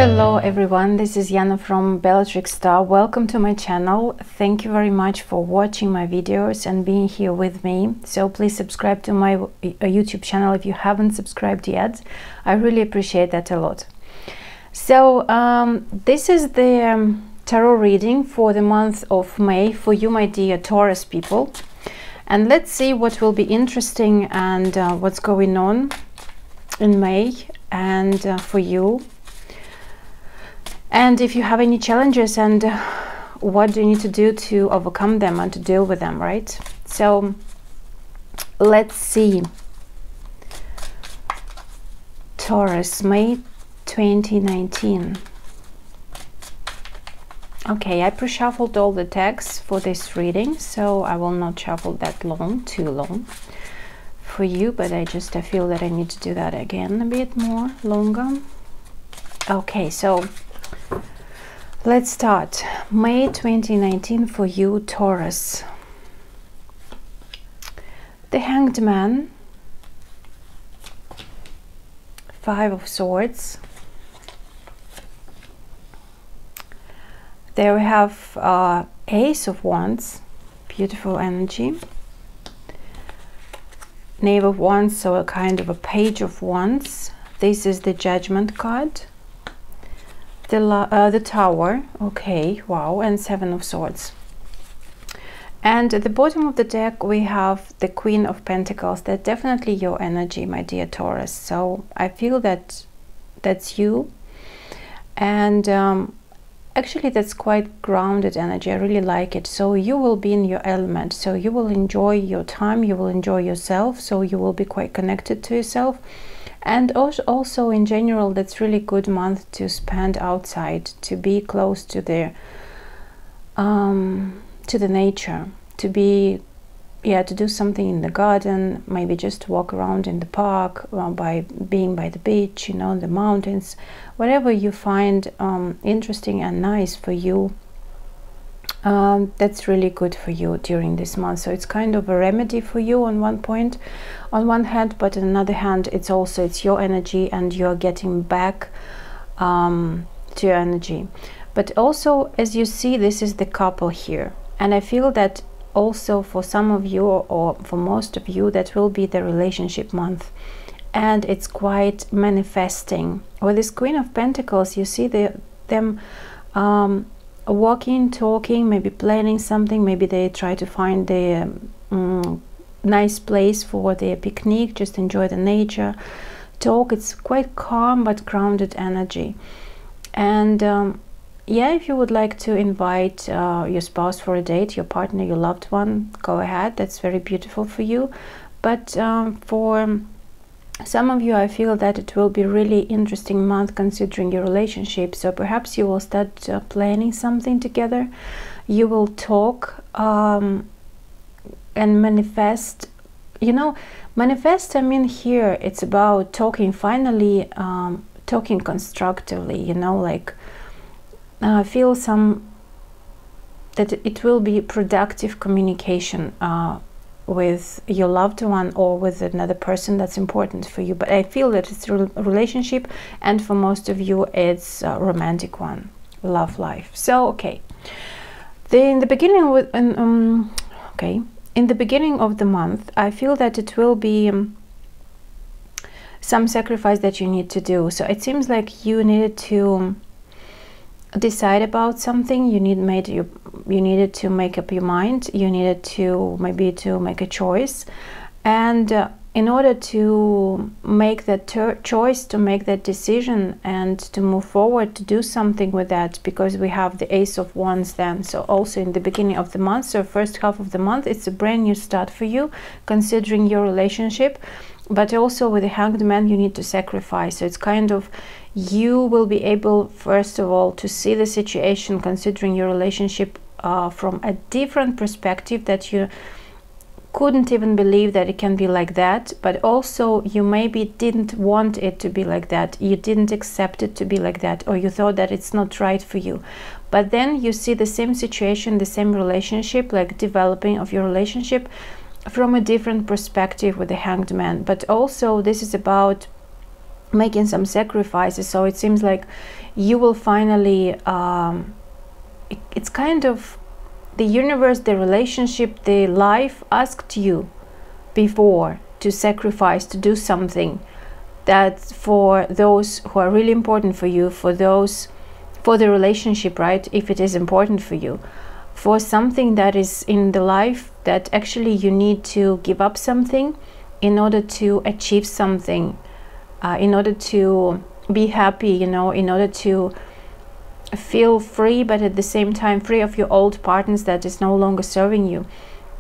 Hello everyone, this is Yana from Bellatrix Star. Welcome to my channel. Thank you very much for watching my videos and being here with me. So please subscribe to my YouTube channel if you haven't subscribed yet. I really appreciate that a lot. So this is the tarot reading for the month of May for you, my dear Taurus people. And let's see what will be interesting and what's going on in May and for you. And if you have any challenges and what do you need to do to overcome them and to deal with them, right? So let's see. Taurus, May 2019. Okay, I pre-shuffled all the decks for this reading, so I will not shuffle that too long for you, but I feel that I need to do that again a bit more longer. Okay, so let's start. May 2019 for you, Taurus. The Hanged Man, Five of Swords. There we have Ace of Wands, beautiful energy. Knave of Wands, so a kind of a Page of Wands. This is the Judgment card. The Tower, okay, wow, and Seven of Swords. And at the bottom of the deck we have the Queen of Pentacles. That's definitely your energy, my dear Taurus. So I feel that that's you, and actually that's quite grounded energy. I really like it. So you will be in your element, so you will enjoy your time, you will enjoy yourself, so you will be quite connected to yourself. And also in general, that's really good month to spend outside, to be close to the nature, to do something in the garden, maybe just walk around in the park, by being by the beach, you know, the mountains, whatever you find interesting and nice for you. That's really good for you during this month. So it's kind of a remedy for you on one hand, but on another hand it's your energy and you're getting back to your energy. But also, as you see, this is the couple here, and I feel that also for some of you, or for most of you, that will be the relationship month, and it's quite manifesting. With this Queen of Pentacles, you see them walking, talking, maybe planning something. Maybe they try to find the nice place for their picnic, just enjoy the nature, talk. It's quite calm but grounded energy. And yeah, if you would like to invite your spouse for a date, your partner, your loved one, go ahead. That's very beautiful for you. But for some of you, I feel that it will be really interesting month considering your relationship. So perhaps you will start planning something together. You will talk and manifest. You know, manifest, I mean, here it's about talking, finally talking constructively, you know, like I feel that it will be productive communication with your loved one or with another person that's important for you. But I feel that it's a relationship, and for most of you it's a romantic one, love life. So okay, in the beginning of the month, I feel that it will be some sacrifice that you need to do. So it seems like you needed to decide about something. You needed to make up your mind. You needed to make a choice, and in order to make that choice, to make that decision, and to move forward, to do something with that, because we have the Ace of Wands then. So also in the beginning of the month, so first half of the month, it's a brand new start for you considering your relationship. But also with the Hanged Man, you need to sacrifice. So it's kind of, you will be able, first of all, to see the situation considering your relationship from a different perspective, that you couldn't even believe that it can be like that. But also you maybe didn't want it to be like that, you didn't accept it to be like that, or you thought that it's not right for you. But then you see the same situation, the same relationship, like developing of your relationship from a different perspective with the Hanged Man. But also this is about making some sacrifices. So it seems like you will finally it's kind of the universe, the relationship, the life asked you before to sacrifice, to do something that for those who are really important for you, for the relationship, right? If it is important for you, for something that is in the life that actually you need to give up something in order to achieve something, in order to be happy, you know, in order to feel free, but at the same time free of your old partners that is no longer serving you.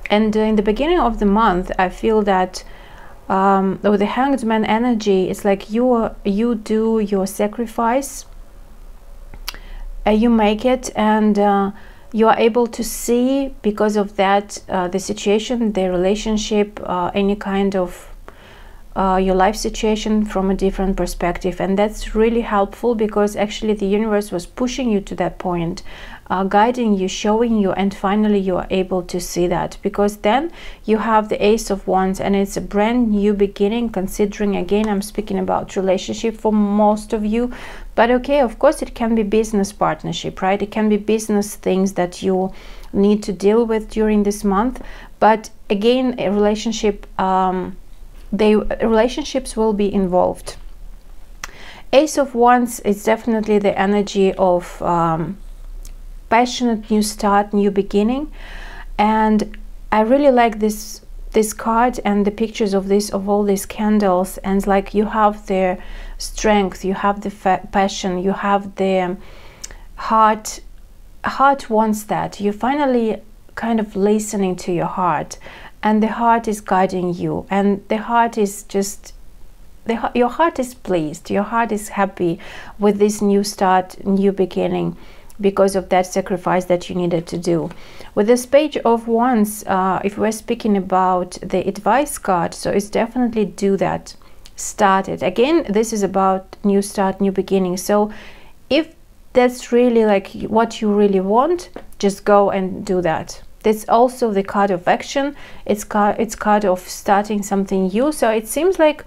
And in the beginning of the month, I feel that with the Hanged Man energy, it's like you do your sacrifice, you make it, and you are able to see, because of that, the situation, the relationship, any kind of your life situation from a different perspective. And that's really helpful, because actually the universe was pushing you to that point, guiding you, showing you, and finally you are able to see that, because then you have the Ace of Wands, and it's a brand new beginning, considering, again, I'm speaking about relationship for most of you, but okay, of course it can be business partnership, right? It can be business things that you need to deal with during this month. But again, a relationship, relationships will be involved. Ace of Wands is definitely the energy of passionate new start, new beginning. And I really like this card and the pictures of all these candles, and it's like you have the strength, you have the passion, you have the heart wants that. You're finally kind of listening to your heart, and the heart is guiding you, and the heart is just your heart is pleased, your heart is happy with this new start, new beginning, because of that sacrifice that you needed to do. With this Page of Wands, if we're speaking about the advice card, so it's definitely do that, start it. Again, this is about new start, new beginning. So if that's really like what you really want, just go and do that. That's also the card of action. It's card of starting something new. So it seems like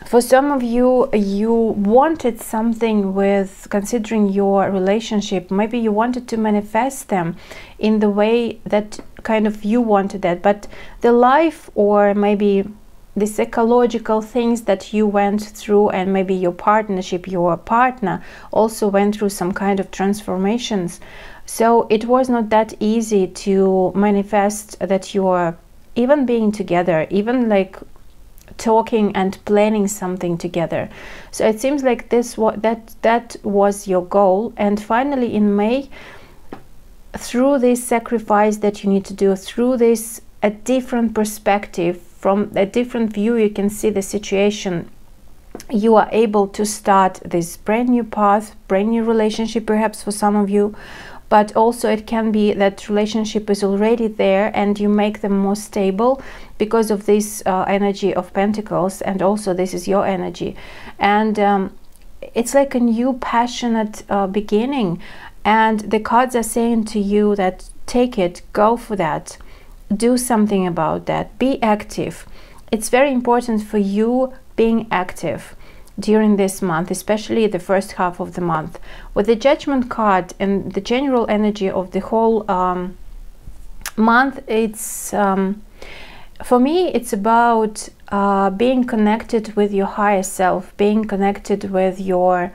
for some of you, you wanted something with, considering your relationship, maybe you wanted to manifest them in the way that kind of you wanted that, but the life, or maybe the psychological things that you went through, and maybe your partnership, your partner also went through some kind of transformations. So it was not that easy to manifest that you are even being together, even like talking and planning something together. So it seems like that was your goal, and finally in May, through this sacrifice that you need to do, through this a different perspective, from a different view, you can see the situation, you are able to start this brand new path, brand new relationship, perhaps for some of you. But also it can be that relationship is already there and you make them more stable because of this energy of Pentacles, and also this is your energy. And it's like a new passionate beginning, and the cards are saying to you that take it, go for that, do something about that, be active. It's very important for you being active during this month, especially the first half of the month. With the Judgment card and the general energy of the whole month, it's for me, it's about being connected with your higher self, being connected with your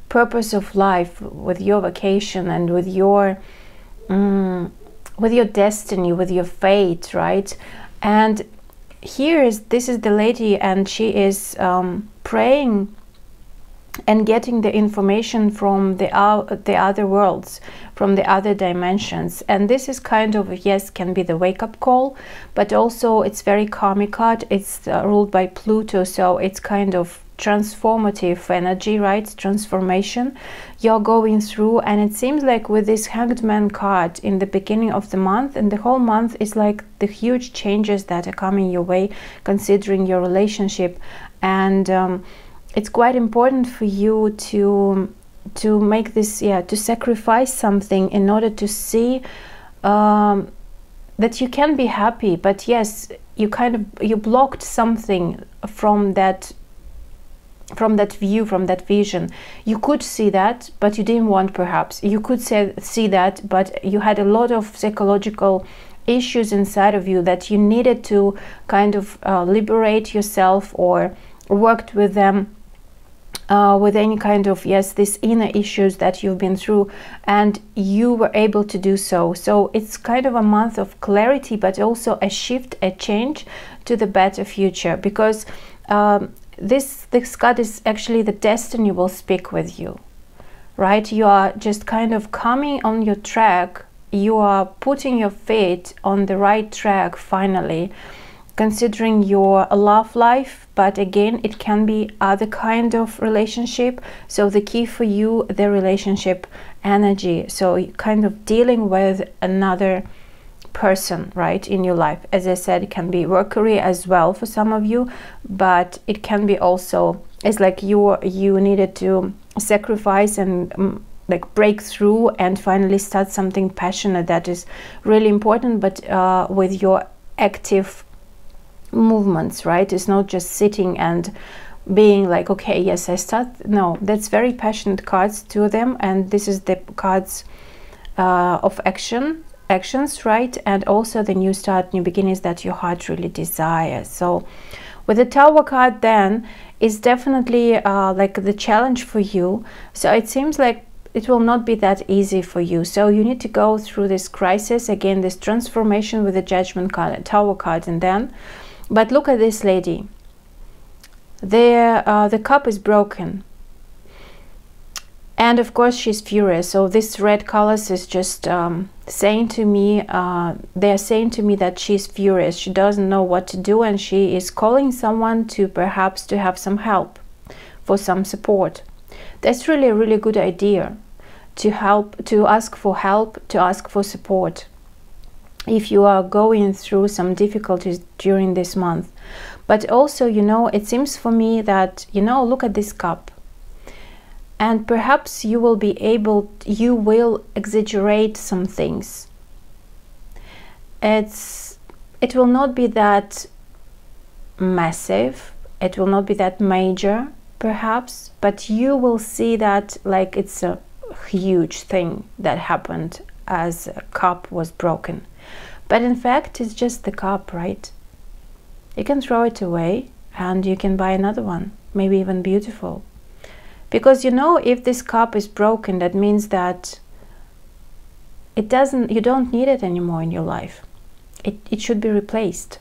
purpose of life, with your vocation, and with your destiny, with your fate, right? And this is the lady, and she is praying and getting the information from the other worlds, from the other dimensions. And this is kind of, yes, can be the wake-up call, but also it's very karmic card. It's ruled by Pluto, so it's kind of transformative energy, right? Transformation you're going through. And it seems like with this Hanged Man card in the beginning of the month, and the whole month is like the huge changes that are coming your way, considering your relationship. And it's quite important for you to make this, to sacrifice something in order to see that you can be happy. But yes, you blocked something from that from that view, from that vision. You could see that, but you didn't want, perhaps. You could see that, but you had a lot of psychological issues inside of you that you needed to kind of liberate yourself, or worked with them, with any kind of, yes, these inner issues that you've been through, and you were able to do so. So it's kind of a month of clarity, but also a shift, a change to the better future, because this card is actually the destiny will speak with you, right? You are just kind of coming on your track. You are putting your feet on the right track finally, considering your love life, but again, it can be other kind of relationship. So the key for you, the relationship energy. So kind of dealing with another person, right, in your life. As I said, it can be work career as well for some of you, but it can be also, it's like you needed to sacrifice and like break through and finally start something passionate that is really important, but with your active movements, right? It's not just sitting and being like, okay, yes, I start. No, that's very passionate cards to them, and this is the cards of actions, right? And also the new start, new beginnings that your heart really desires. So with the Tower card, then, is definitely like the challenge for you. So it seems like it will not be that easy for you. So you need to go through this crisis again, this transformation with the Judgment card, Tower card, and then. But look at this lady. There, the cup is broken. And of course she's furious. So this red colors is just saying to me, they're saying to me that she's furious. She doesn't know what to do, and she is calling someone to perhaps to have some help, for some support. That's really a really good idea, to help, to ask for help, to ask for support, if you are going through some difficulties during this month. But also, you know, it seems for me that, you know, look at this cup. And perhaps you will be able, you will exaggerate some things. It will not be that massive, it will not be that major, perhaps, but you will see that like it's a huge thing that happened as a cup was broken. But in fact, it's just the cup, right? You can throw it away and you can buy another one, maybe even beautiful. Because, you know, if this cup is broken, that means that you don't need it anymore in your life. It should be replaced.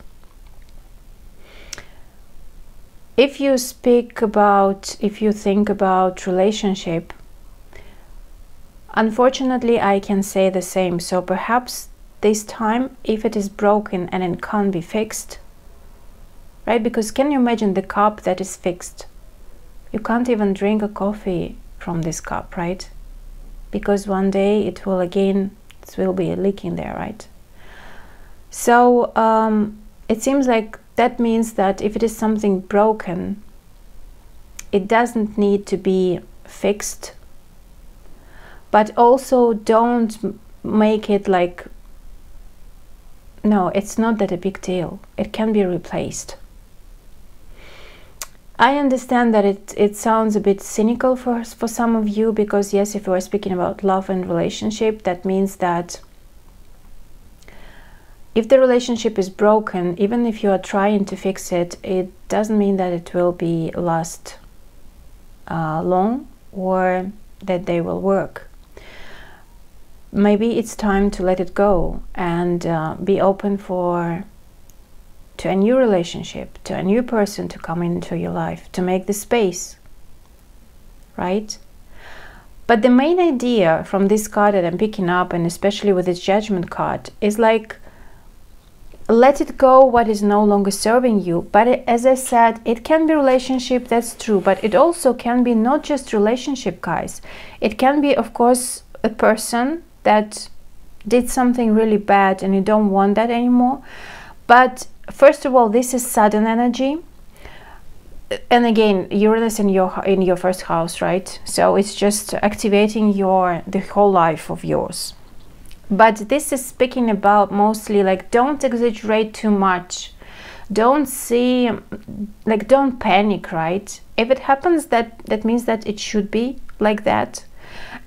If you think about relationship, unfortunately, I can say the same. So perhaps this time, if it is broken and it can't be fixed, right? Because can you imagine the cup that is fixed? You can't even drink a coffee from this cup, right? Because one day it will be leaking there, right? So it seems like that means that if it is something broken, it doesn't need to be fixed, but also don't make it like, no, it's not that a big deal. It can be replaced. I understand that it sounds a bit cynical for some of you, because yes, if we're speaking about love and relationship, that means that if the relationship is broken, even if you are trying to fix it, it doesn't mean that it will be last long, or that they will work. Maybe it's time to let it go and be open to a new relationship, to a new person to come into your life, to make the space, right? But the main idea from this card that I'm picking up, and especially with this Judgment card, is like, let it go what is no longer serving you. But as I said, it can be relationship, that's true, but it also can be not just relationship, guys. It can be, of course, a person that did something really bad and you don't want that anymore. But first of all, this is sudden energy, and again, Uranus in your first house, right? So it's just activating the whole life of yours. But this is speaking about mostly like, don't exaggerate too much. don't see, like, don't panic, right? If it happens, that means that it should be like that,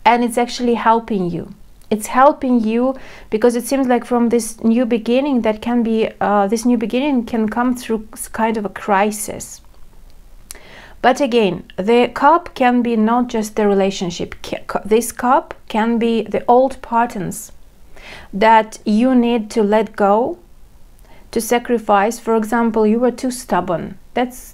and it's actually helping you. It's helping you because it seems like from this new beginning that can be, this new beginning can come through kind of a crisis. But again, the cup can be not just the relationship. This cup can be the old patterns that you need to let go, to sacrifice. For example, you were too stubborn. That's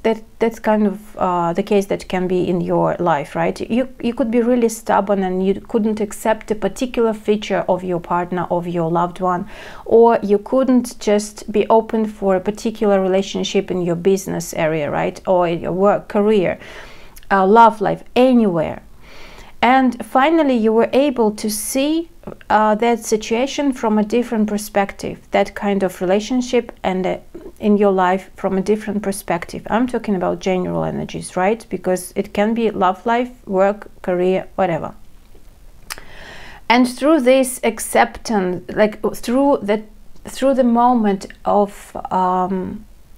kind of the case that can be in your life, right? You could be really stubborn and you couldn't accept a particular feature of your partner, of your loved one, or you couldn't just be open for a particular relationship in your business area, right? Or in your work, career, love life, anywhere. And finally, you were able to see that situation from a different perspective, that kind of relationship and in your life from a different perspective. I'm talking about general energies, right? Because it can be love life, work, career, whatever. And through this acceptance, like through the moment of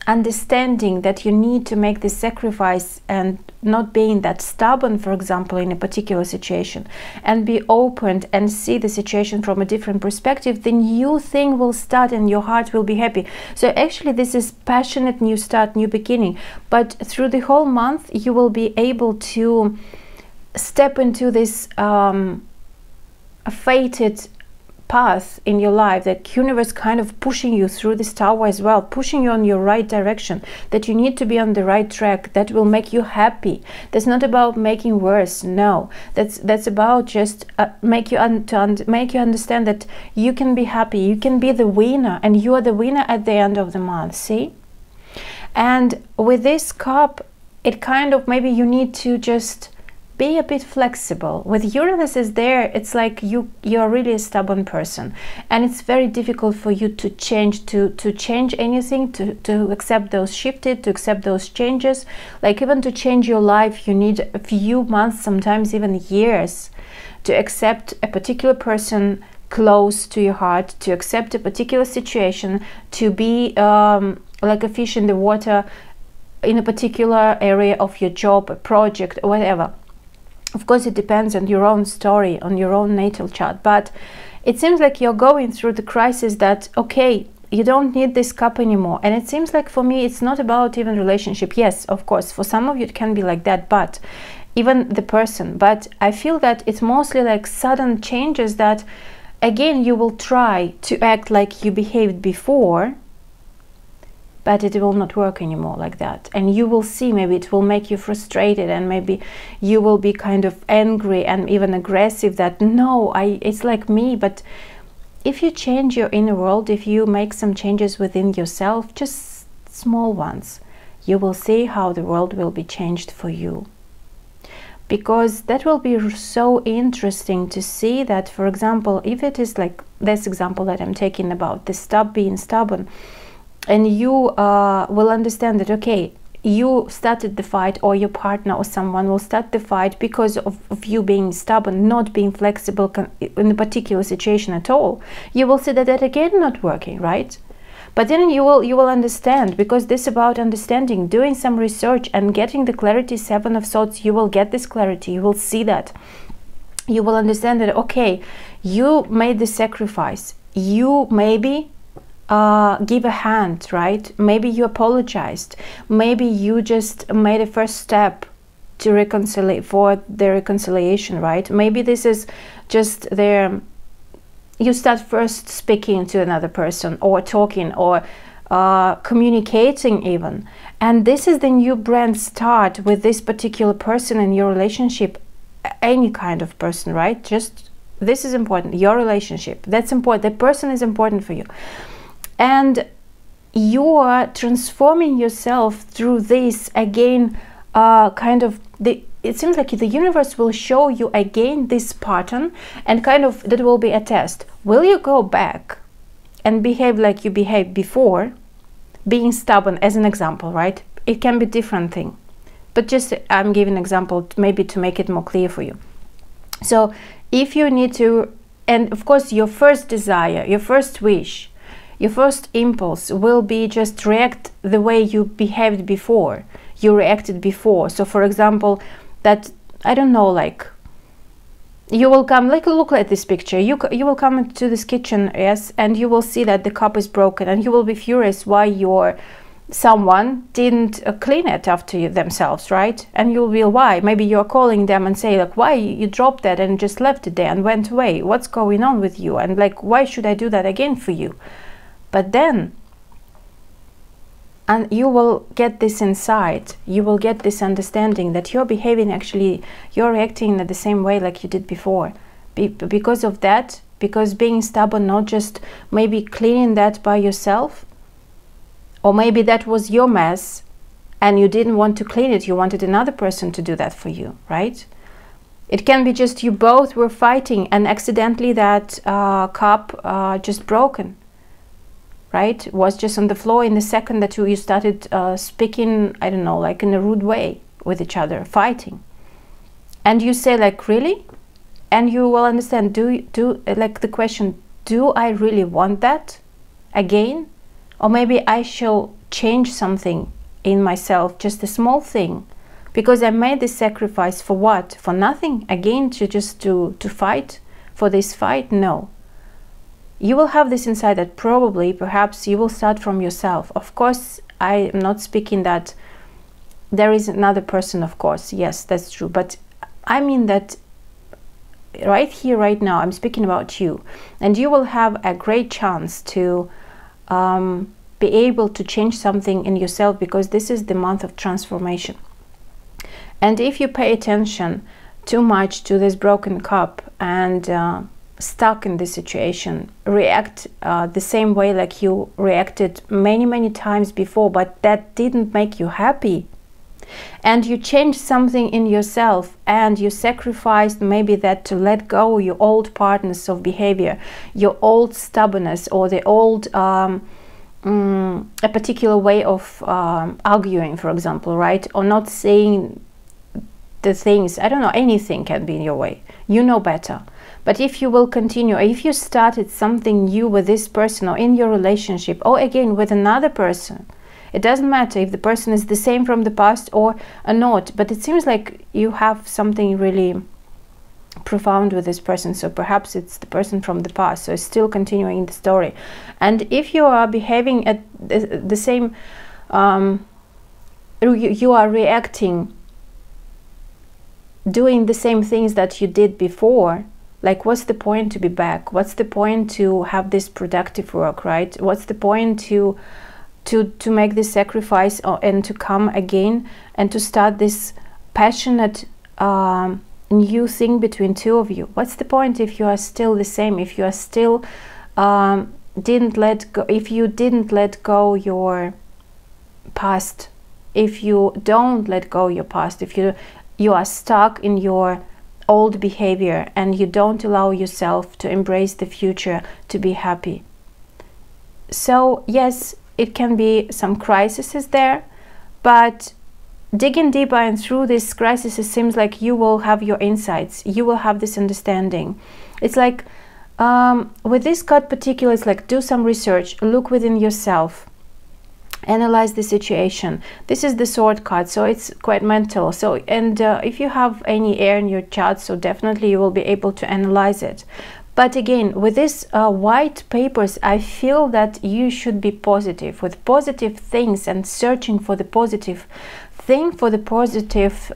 understanding that you need to make this sacrifice and not being that stubborn, for example, in a particular situation, and be open and see the situation from a different perspective, the new thing will start and your heart will be happy. So actually this is passionate new start, new beginning. But through the whole month you will be able to step into this fated path in your life, that universe kind of pushing you through this tower as well, pushing you on your right direction, that you need to be on the right track, that will make you happy. That's not about making worse, no, that's about just make you understand that you can be happy, you can be the winner, and you are the winner at the end of the month. See? And with this cup, it kind of, maybe you need to just be a bit flexible. With Uranus is there, it's like you're really a stubborn person, and it's very difficult for you to change anything, to accept those shifted, to accept those changes. Like even to change your life, you need a few months, sometimes even years, to accept a particular person close to your heart, to accept a particular situation, to be like a fish in the water in a particular area of your job, a project, or whatever. Of course, it depends on your own story, on your own natal chart, but it seems like you're going through the crisis that, okay, you don't need this cup anymore. And it seems like for me, it's not about even relationship. Yes, of course, for some of you it can be like that, but even the person. But I feel that it's mostly like sudden changes that, again, you will try to act like you behaved before, but it will not work anymore like that. And you will see, maybe it will make you frustrated, and maybe you will be kind of angry and even aggressive that, no, it's like me. But if you change your inner world, if you make some changes within yourself, just small ones, you will see how the world will be changed for you. Because that will be so interesting to see that, for example, if it is like this example that I'm taking about the being stubborn, and you will understand that, okay, you started the fight, or your partner or someone will start the fight because of you being stubborn, not being flexible in a particular situation at all. You will see that again not working, right? But then you will understand, because this is about understanding, doing some research and getting the clarity. Seven of Swords, you will get this clarity, you will see that. You will understand that, okay, you made the sacrifice, you maybe give a hand, right? Maybe you apologized, maybe you just made a first step to reconcile, for the reconciliation, right? Maybe this is just you start first speaking to another person, or talking, or communicating even, and this is the new brand start with this particular person in your relationship, any kind of person, right? Just this is important, your relationship, that's important, the person is important for you. And you are transforming yourself through this again, it seems like the universe will show you again this pattern, and kind of that will be a test. Will you go back and behave like you behaved before, being stubborn, as an example, right? It can be different thing, but just I'm giving an example maybe to make it more clear for you. So if you need to, and of course your first desire, your first wish, Your first impulse will be just react the way you behaved before, you reacted before. So for example, that, I don't know, like you will come, like look at this picture, you will come into this kitchen, yes, and you will see that the cup is broken, and you will be furious why your someone didn't clean it after themselves, right? And you'll be, why? Maybe you're calling them and say like, why you dropped that and just left it there and went away? What's going on with you? And like, why should I do that again for you? But then, and you will get this insight, you will get this understanding that you're behaving, actually you're reacting in the same way like you did before, because of that, because being stubborn, not just maybe cleaning that by yourself, or maybe that was your mess and you didn't want to clean it, you wanted another person to do that for you, right? It can be just you both were fighting and accidentally that cup just broken, right? It was just on the floor in the second that you started speaking, I don't know, like in a rude way with each other, fighting. And you say like, really? And you will understand, like the question, do I really want that again? Or maybe I shall change something in myself, just a small thing, because I made this sacrifice for what? For nothing? Again, to fight for this fight? No. You will have this insight that probably, perhaps you will start from yourself. Of course, I am not speaking that there is another person, of course. Yes, that's true. But I mean that right here, right now, I'm speaking about you. And you will have a great chance to be able to change something in yourself, because this is the month of transformation. And if you pay attention too much to this broken cup and stuck in this situation, react the same way like you reacted many times before, but that didn't make you happy, and you changed something in yourself and you sacrificed maybe that to let go your old patterns of behavior, your old stubbornness, or the old a particular way of arguing, for example, right? Or not saying the things, I don't know, anything can be in your way, you know better. But if you will continue, if you started something new with this person, or in your relationship, or again with another person, it doesn't matter if the person is the same from the past or not, but it seems like you have something really profound with this person, so perhaps it's the person from the past, so it's still continuing the story. And if you are behaving at the same, you are reacting, doing the same things that you did before, like what's the point to be back? What's the point to have this productive work, right? What's the point to make this sacrifice and to come again and to start this passionate new thing between two of you? What's the point if you are still the same, if you are still didn't let go, if you didn't let go your past, if you don't let go your past, if you are stuck in your old behavior and you don't allow yourself to embrace the future, to be happy? So yes, it can be some crises there, but digging deeper and through this crisis, it seems like you will have your insights, you will have this understanding. It's like with this card particular, it's like do some research, look within yourself, analyze the situation. This is the sword card, so it's quite mental. So, and if you have any air in your chart, so definitely you will be able to analyze it. But again, with this white papers, I feel that you should be positive, with positive things, and searching for the positive thing, for the positive,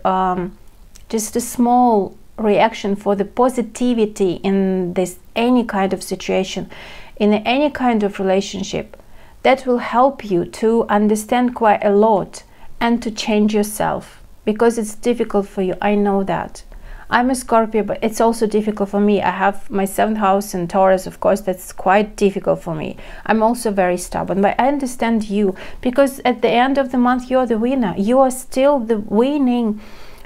just a small reaction for the positivity in this any kind of situation, in any kind of relationship. That will help you to understand quite a lot and to change yourself, because it's difficult for you. I know that. I'm a Scorpio, but it's also difficult for me. I have my 7th house in Taurus, of course, that's quite difficult for me. I'm also very stubborn, but I understand you, because at the end of the month, you're the winner. You are still the winning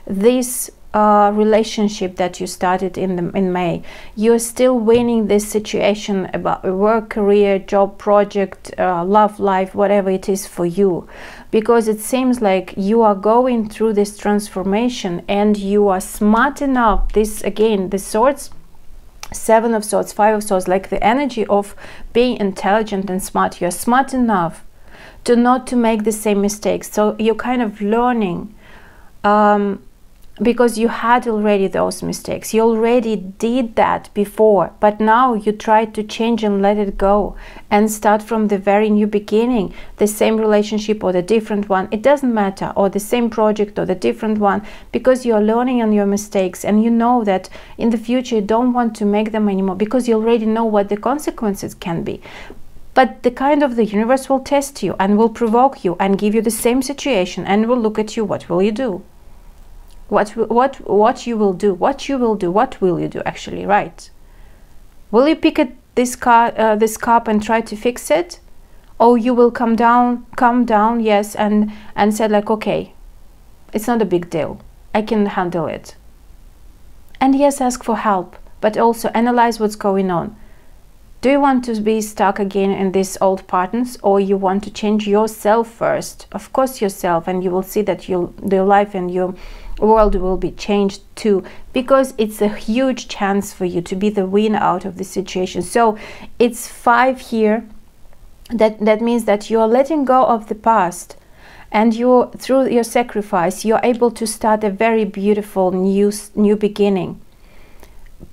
this relationship that you started in May. You're still winning this situation about work, career, job, project, love life, whatever it is for you, because it seems like you are going through this transformation and you are smart enough. This again, the swords Seven of Swords, Five of Swords, like the energy of being intelligent and smart. You're smart enough to not to make the same mistakes. So you're kind of learning, because you had already those mistakes. You already did that before, but now you try to change and let it go and start from the very new beginning. The same relationship or the different one, it doesn't matter, or the same project or the different one, because you're learning on your mistakes, and you know that in the future you don't want to make them anymore, because you already know what the consequences can be. But the kind of the universe will test you and will provoke you and give you the same situation and will look at you. What will you do? What you will do? What will you do actually, right? Will you pick at this cup and try to fix it? Or you will calm down, yes, and say like, okay, it's not a big deal. I can handle it. And yes, ask for help, but also analyze what's going on. Do you want to be stuck again in these old patterns, or you want to change yourself first? Of course yourself, and you will see that your life and your world will be changed too, because it's a huge chance for you to be the winner out of this situation. So it's 5 here. That means that you are letting go of the past, and you, through your sacrifice, you're able to start a very beautiful new beginning.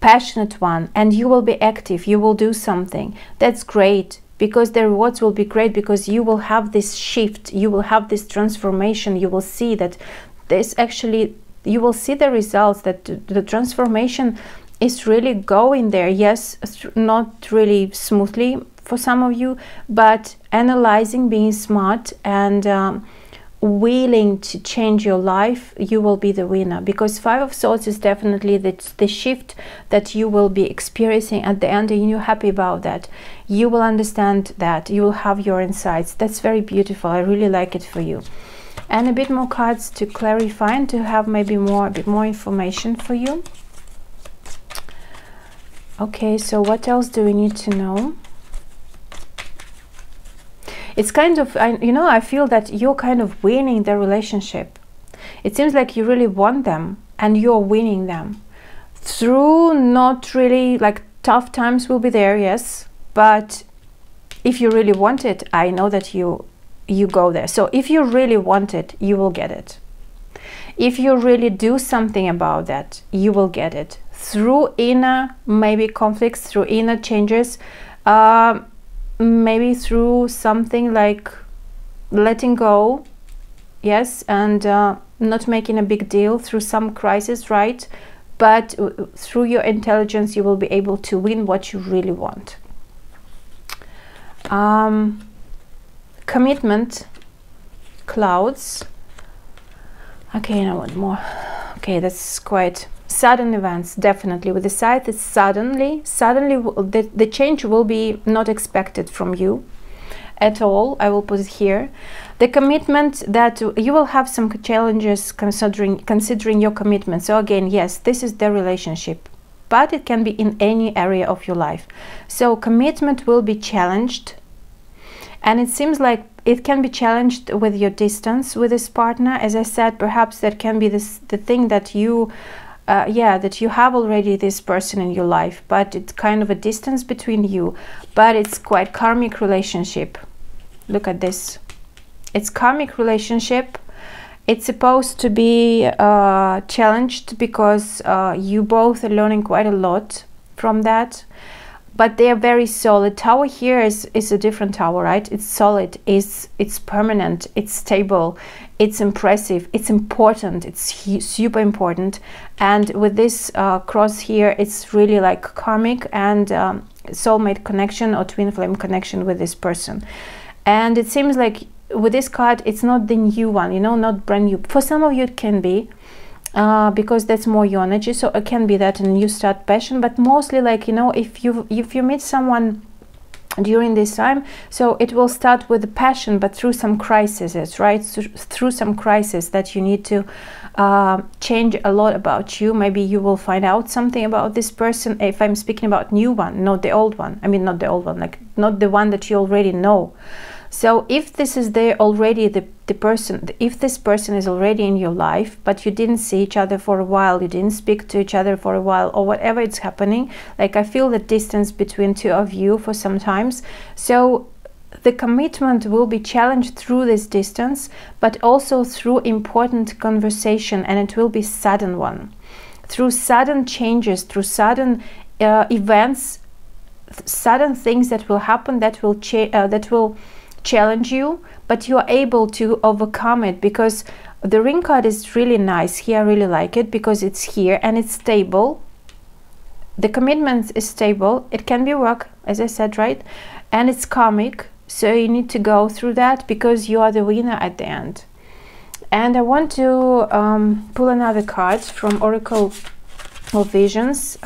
Passionate one, and you will be active, you will do something. That's great, because the rewards will be great, because you will have this shift, you will have this transformation. You will see that this actually, you will see the results, that the transformation is really going there. Yes, not really smoothly for some of you, but analyzing, being smart, and willing to change your life, you will be the winner. Because 5 of Swords is definitely the shift that you will be experiencing at the end, and you're happy about that. You will understand that, you will have your insights. That's very beautiful. I really like it for you. And a bit more cards to clarify and to have maybe a bit more information for you. Okay, so what else do we need to know? It's kind of, I feel that you're kind of winning the relationship. It seems like you really want them, and you're winning them. Through not really, like, tough times will be there, yes, but if you really want it, I know that you go there. So if you really want it, you will get it. If you really do something about that, you will get it. Through inner, maybe conflicts, through inner changes, maybe through something like letting go, yes, and not making a big deal, through some crisis, right? But through your intelligence, you will be able to win what you really want. Commitment, clouds. Okay, now what more? Okay, that's quite sudden events, definitely. With the Scythe, it's suddenly the change will be not expected from you at all. I will put it here. The commitment, that you will have some challenges considering your commitment. So again, yes, this is the relationship, but it can be in any area of your life. So commitment will be challenged, and it seems like it can be challenged with your distance with this partner. As I said, perhaps that can be the thing that you that you have already this person in your life, but it's kind of a distance between you, but it's quite karmic relationship. Look at this. It's karmic relationship. It's supposed to be challenged, because you both are learning quite a lot from that, but they are very solid. Tower here is a different tower, right? It's solid, it's permanent, it's stable, it's impressive, it's important, it's super important. And with this cross here, it's really like karmic and soulmate connection or twin flame connection with this person. And it seems like with this card, it's not the new one, not brand new. For some of you it can be, because that's more your energy, so it can be that a new start passion. But mostly, like, if you meet someone during this time, so it will start with the passion, but through some crises, right? Through some crisis that you need to change a lot about you. Maybe you will find out something about this person. If I'm speaking about new one, not the old one, I mean not the old one, like not the one that you already know. So if this is there already, the person, if this person is already in your life, but you didn't see each other for a while, you didn't speak to each other for a while, or whatever it's happening, like I feel the distance between two of you for some times. So the commitment will be challenged through this distance, but also through important conversation, and it will be sudden one, through sudden changes, through sudden events, sudden things that will happen that will challenge you, but you are able to overcome it, because the ring card is really nice here. I really like it because it's here and it's stable. The commitment is stable. It can be work, as I said, right? And it's karmic, so you need to go through that because you are the winner at the end. And I want to pull another card from Oracle of Visions.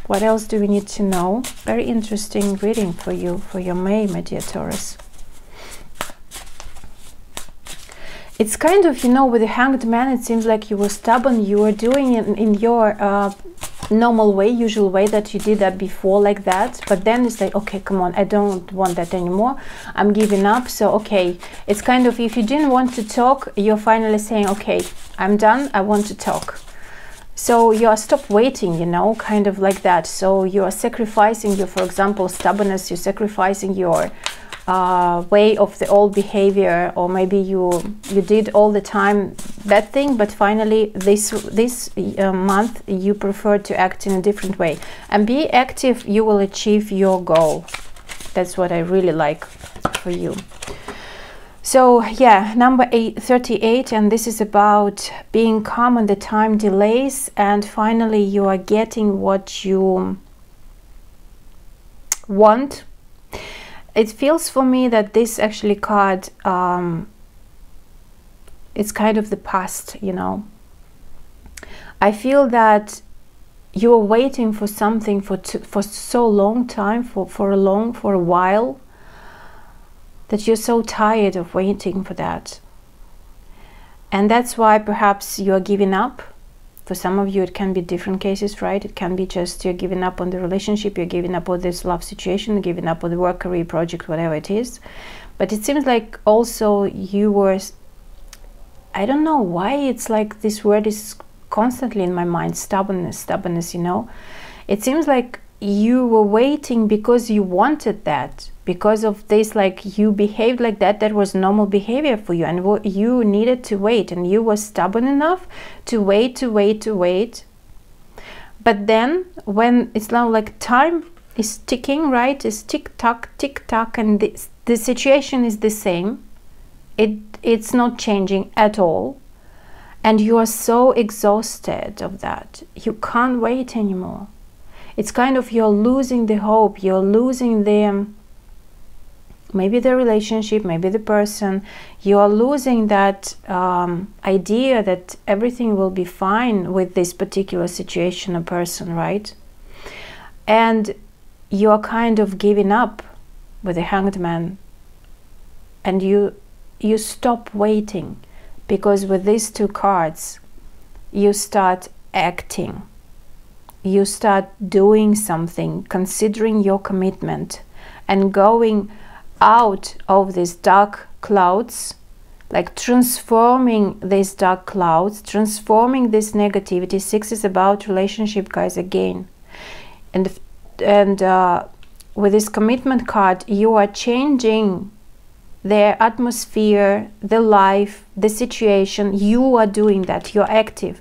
What else do we need to know? Very interesting reading for you, for your May, my dear Taurus. It's kind of, you know, with the Hanged Man, it seems like you were stubborn. You were doing it in your normal way, usual way, that you did that before, like that. But then it's like, okay, come on, I don't want that anymore. I'm giving up. So, okay, it's kind of, if you didn't want to talk, you're finally saying, okay, I'm done. I want to talk. So you are stop waiting, you know, kind of like that. So you are sacrificing your, for example, stubbornness. You're sacrificing your way of the old behavior, or maybe you did all the time that thing, but finally this month you prefer to act in a different way. And be active, you will achieve your goal. That's what I really like for you. So yeah, number 38, and this is about being calm when the time delays, and finally you are getting what you want. It feels for me that this actually card, it's kind of the past, you know. I feel that you are waiting for something for so long time, for a while, that you're so tired of waiting for that. And that's why perhaps you are giving up. For some of you, it can be different cases, right? It can be just you're giving up on the relationship, you're giving up on this love situation, giving up on the work, career, project, whatever it is. But it seems like also you were, I don't know why it's like this word is constantly in my mind, stubbornness, you know. It seems like you were waiting because you wanted that, because of this, like you behaved like that, that was normal behavior for you, and you needed to wait, and you were stubborn enough to wait. But then when it's now like time is ticking, right, it's tick tock, and the situation is the same, it's not changing at all, and you are so exhausted of that, you can't wait anymore. It's kind of you're losing the hope, you're losing the maybe the relationship, maybe the person. You are losing that idea that everything will be fine with this particular situation or person, right? And you are kind of giving up with the Hanged Man, and you stop waiting, because with these two cards you start acting. You start doing something, considering your commitment, and going out of these dark clouds, like transforming these dark clouds, transforming this negativity. 6 is about relationship, guys, again. And with this commitment card, you are changing the atmosphere, the life, the situation. You are doing that. You're active.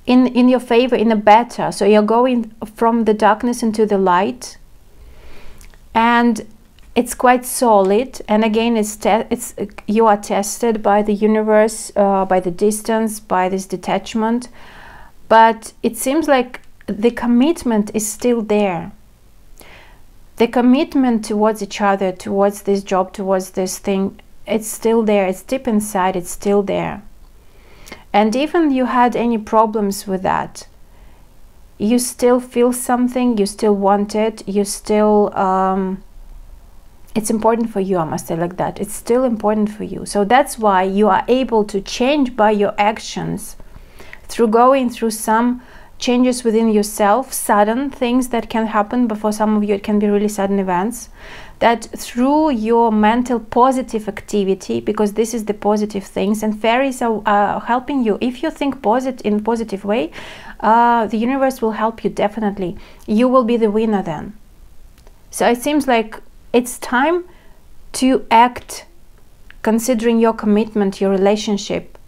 In your favor, in a better. So you're going from the darkness into the light, and it's quite solid. And again, you are tested by the universe, by the distance, by this detachment, but it seems like the commitment is still there. The commitment towards each other, towards this job, towards this thing, it's still there. It's deep inside, it's still there. And even you had any problems with that, you still feel something, you still want it, you still, it's important for you, I must say like that. It's still important for you. So that's why you are able to change by your actions, through going through some changes within yourself, sudden things that can happen, but for some of you it can be really sudden events, that through your mental positive activity, because this is the positive things, and fairies are helping you. If you think in a positive way, the universe will help you, definitely. You will be the winner then. So it seems like it's time to act, considering your commitment, your relationship,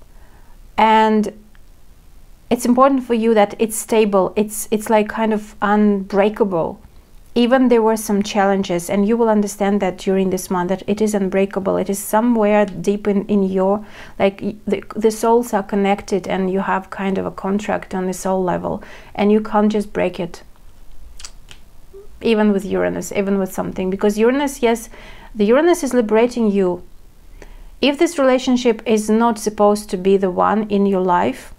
and it's important for you that it's stable, it's like kind of unbreakable. Even there were some challenges, and you will understand that during this month, that it is unbreakable. It is somewhere deep in your, like the souls are connected, and you have kind of a contract on the soul level, and you can't just break it. Even with Uranus, even with something, because Uranus, yes, the Uranus is liberating you. If this relationship is not supposed to be the one in your life,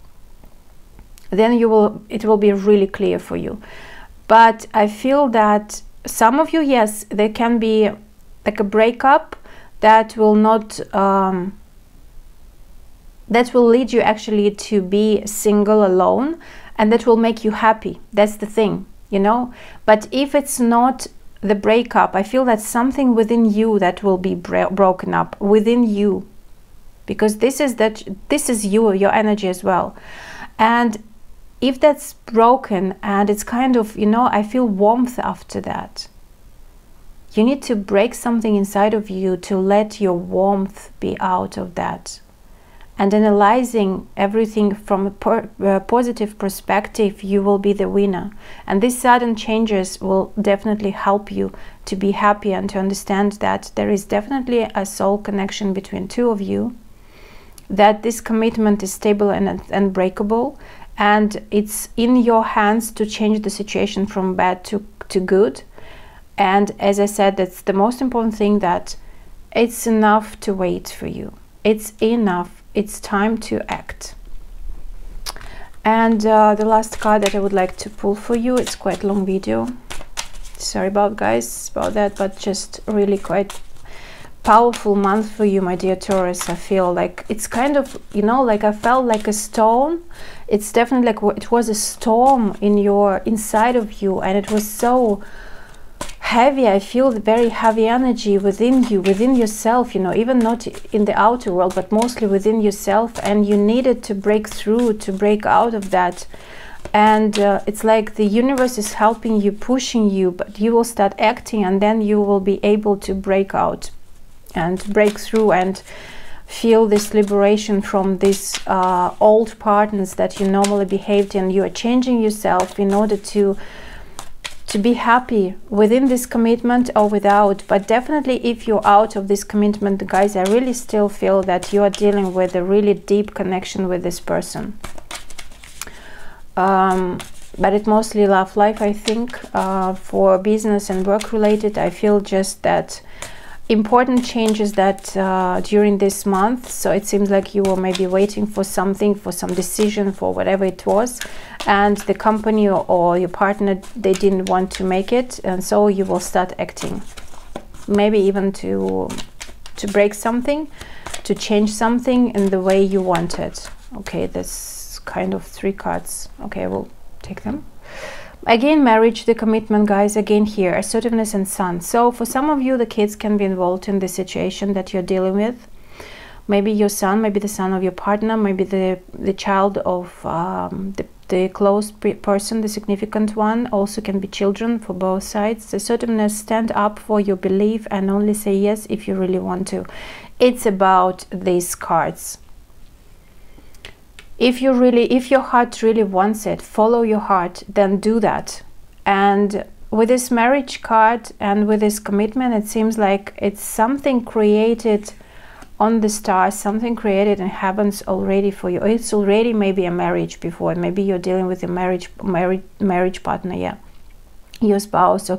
then it will be really clear for you. But I feel that some of you, yes, there can be like a breakup that will not, that will lead you actually to be single, alone, and that will make you happy. That's the thing, you know. But if it's not the breakup, I feel that something within you that will be broken up within you, because this is your energy as well. And if that's broken, and it's kind of, you know, I feel warmth after that. You need to break something inside of you to let your warmth be out of that. And analyzing everything from a positive perspective, you will be the winner. And these sudden changes will definitely help you to be happy and to understand that there is definitely a soul connection between two of you, that this commitment is stable and unbreakable. And it's in your hands to change the situation from bad to good. And as I said, that's the most important thing, that it's enough to wait for you. It's enough. It's time to act. And the last card that I would like to pull for you, it's quite a long video. Sorry about that, but just really quite powerful month for you, my dear Taurus. I feel like it's kind of, you know, like I felt like a storm. It's definitely like it was a storm inside of you, and it was so heavy. I feel the very heavy energy within you, within yourself, you know, even not in the outer world, but mostly within yourself, and you needed to break through, to break out of that. And it's like the universe is helping you, pushing you, but you will start acting, and then you will be able to break out and break through and feel this liberation from these old patterns that you normally behaved in. You are changing yourself in order to be happy within this commitment or without. But definitely if you're out of this commitment, guys, I really still feel that you are dealing with a really deep connection with this person. But it's mostly love life, I think. For business and work related, I feel just that important changes that during this month. So it seems like you were maybe waiting for something, for some decision, for whatever it was, and the company or your partner, they didn't want to make it, and so you will start acting, maybe even to break something, to change something in the way you want it. Okay, that's kind of 3 cards. Okay, we'll take them. Again, marriage, the commitment, guys, again here, assertiveness and son. So for some of you, the kids can be involved in the situation that you're dealing with. Maybe your son, maybe the son of your partner, maybe the child of the close person, the significant one. Also can be children for both sides. Assertiveness, stand up for your belief and only say yes if you really want to. It's about these cards. If your heart really wants it, follow your heart, then do that. And with this marriage card and with this commitment, it seems like it's something created on the stars, something created in heavens already for you. It's already maybe a marriage before. Maybe you're dealing with a marriage partner, yeah, your spouse, or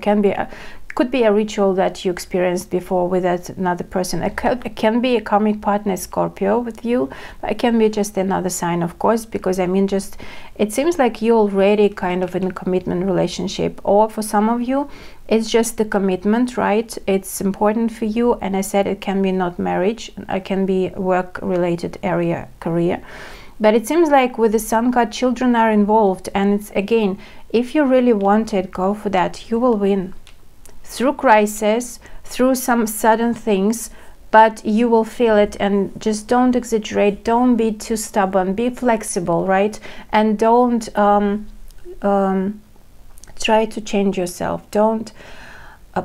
could be a ritual that you experienced before with another person. It can be a karmic partner, Scorpio, with you, but it can be just another sign, of course, because I mean, just it seems like you're already kind of in a commitment relationship, or for some of you it's just the commitment, right? It's important for you, and I said it can be not marriage, it can be work related area, career. But it seems like with the Sun card, children are involved, and it's, again, if you really want it, go for that. You will win through crisis, through some sudden things, but you will feel it. And just don't exaggerate, don't be too stubborn, be flexible, right? And don't try to change yourself. Don't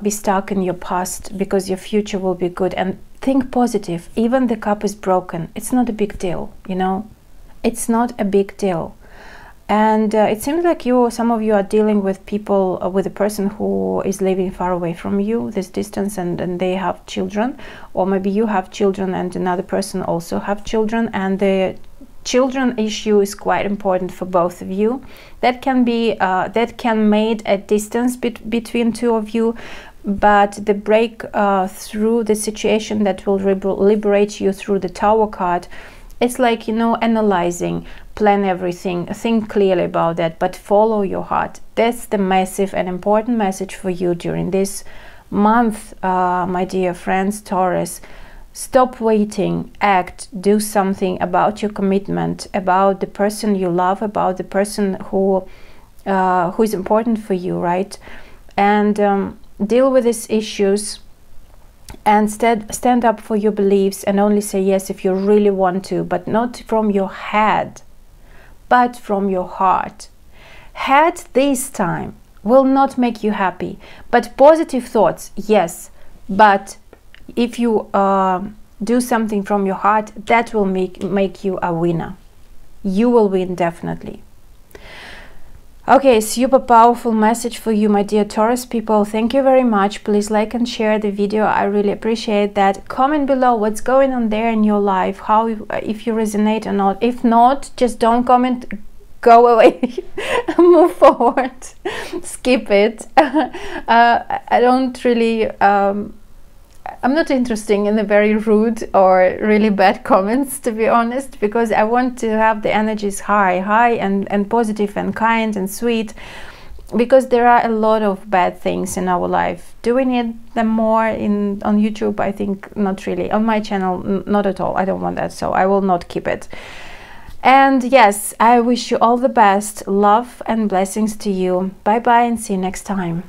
be stuck in your past, because your future will be good. And think positive. Even the cup is broken, it's not a big deal, you know, it's not a big deal. And it seems like some of you are dealing with people, with a person who is living far away from you, this distance, and they have children, or maybe you have children and another person also have children, and the children issue is quite important for both of you. That can be that can make a distance between two of you, but the break through the situation that will liberate you through the Tower card, it's like, you know, analyzing, plan everything, think clearly about that, but follow your heart. That's the massive and important message for you during this month, my dear friends, Taurus. Stop waiting, act, do something about your commitment, about the person you love, about the person who is important for you, right? And deal with these issues, and stand up for your beliefs, and only say yes if you really want to, but not from your head, but from your heart. Head this time will not make you happy, but positive thoughts, yes, but if you do something from your heart, that will make you a winner. You will win, definitely. Okay, super powerful message for you, my dear Taurus people. Thank you very much. Please like and share the video. I really appreciate that. Comment below what's going on there in your life, how, if you resonate or not. If not, just don't comment, go away, move forward, skip it. I don't really I'm not interested in the very rude or really bad comments, to be honest, because I want to have the energies high and positive and kind and sweet, because there are a lot of bad things in our life. Do we need them more on YouTube? I think not really. On my channel, not at all. I don't want that, so I will not keep it. And yes, I wish you all the best. Love and blessings to you. Bye bye, and see you next time.